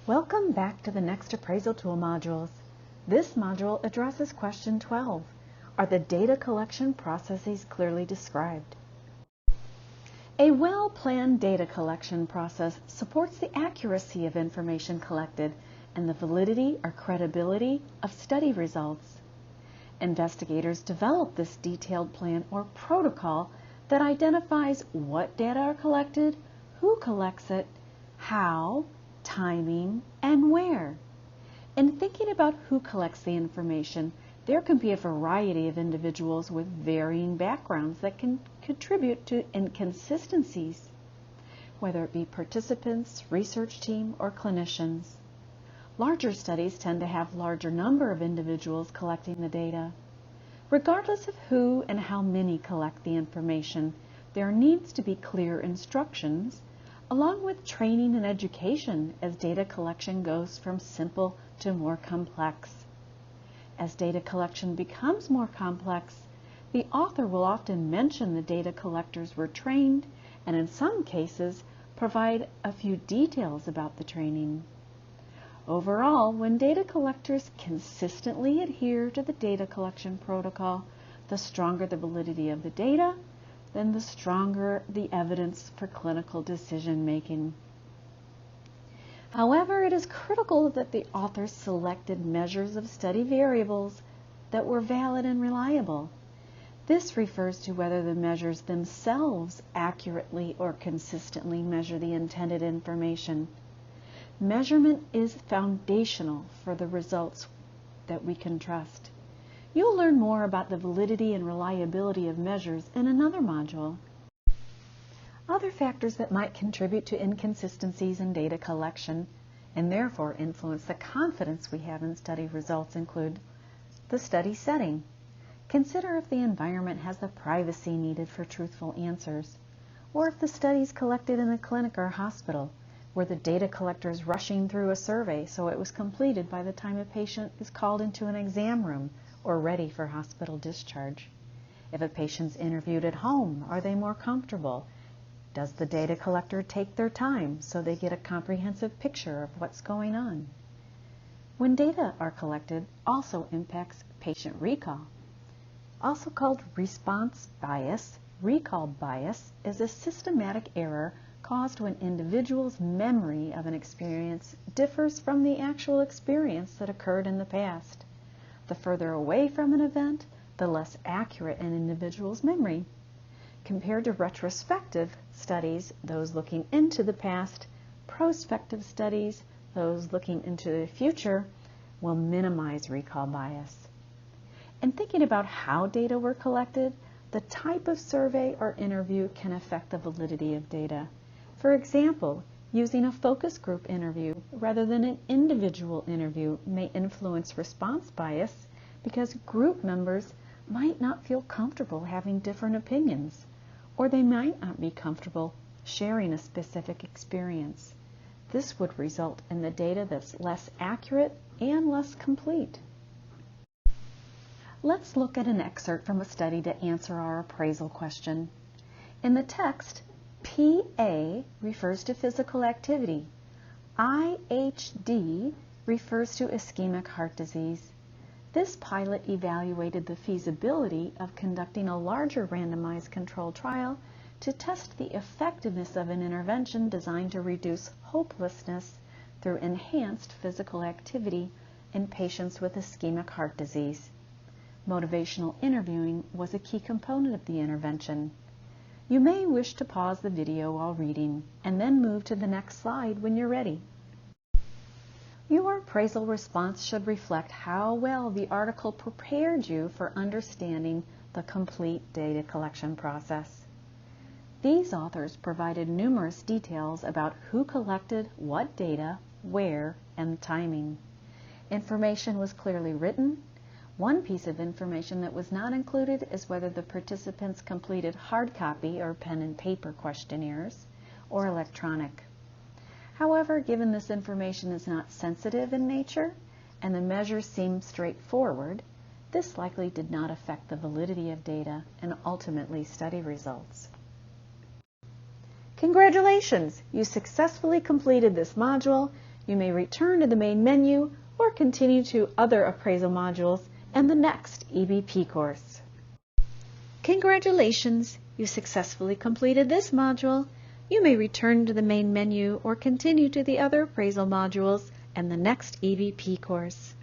Welcome back to the Next Appraisal Tool modules. This module addresses question 12. Are the data collection processes clearly described? A well-planned data collection process supports the accuracy of information collected and the validity or credibility of study results. Investigators develop this detailed plan or protocol that identifies what data are collected, who collects it, how, timing, and where. In thinking about who collects the information, there can be a variety of individuals with varying backgrounds that can contribute to inconsistencies, whether it be participants, research team, or clinicians. Larger studies tend to have larger number of individuals collecting the data. Regardless of who and how many collect the information, there needs to be clear instructions along with training and education as data collection goes from simple to more complex. As data collection becomes more complex, the author will often mention the data collectors were trained and in some cases provide a few details about the training. Overall, when data collectors consistently adhere to the data collection protocol, the stronger the validity of the data, then the stronger the evidence for clinical decision making. However, it is critical that the author selected measures of study variables that were valid and reliable. This refers to whether the measures themselves accurately or consistently measure the intended information. Measurement is foundational for the results that we can trust. You'll learn more about the validity and reliability of measures in another module. Other factors that might contribute to inconsistencies in data collection and therefore influence the confidence we have in study results include the study setting. Consider if the environment has the privacy needed for truthful answers, or if the study is collected in a clinic or hospital where the data collector is rushing through a survey so it was completed by the time a patient is called into an exam room or ready for hospital discharge. If a patient's interviewed at home, are they more comfortable? Does the data collector take their time so they get a comprehensive picture of what's going on? When data are collected, also impacts patient recall. Also called response bias, recall bias is a systematic error caused when individuals' memory of an experience differs from the actual experience that occurred in the past. The further away from an event, the less accurate an individual's memory. Compared to retrospective studies, those looking into the past, prospective studies, those looking into the future, will minimize recall bias. In thinking about how data were collected, the type of survey or interview can affect the validity of data. For example, using a focus group interview rather than an individual interview may influence response bias because group members might not feel comfortable having different opinions, or they might not be comfortable sharing a specific experience. This would result in the data that's less accurate and less complete. Let's look at an excerpt from a study to answer our appraisal question. In the text, PA refers to physical activity. IHD refers to ischemic heart disease. This pilot evaluated the feasibility of conducting a larger randomized controlled trial to test the effectiveness of an intervention designed to reduce hopelessness through enhanced physical activity in patients with ischemic heart disease. Motivational interviewing was a key component of the intervention. You may wish to pause the video while reading and then move to the next slide when you're ready. Your appraisal response should reflect how well the article prepared you for understanding the complete data collection process. These authors provided numerous details about who collected what data, where, and timing. Information was clearly written. One piece of information that was not included is whether the participants completed hard copy or pen and paper questionnaires or electronic. However, given this information is not sensitive in nature and the measures seem straightforward, this likely did not affect the validity of data and ultimately study results. Congratulations! You successfully completed this module. You may return to the main menu or continue to other appraisal modules and the next EBP course. Congratulations! You successfully completed this module. You may return to the main menu or continue to the other appraisal modules and the next EBP course.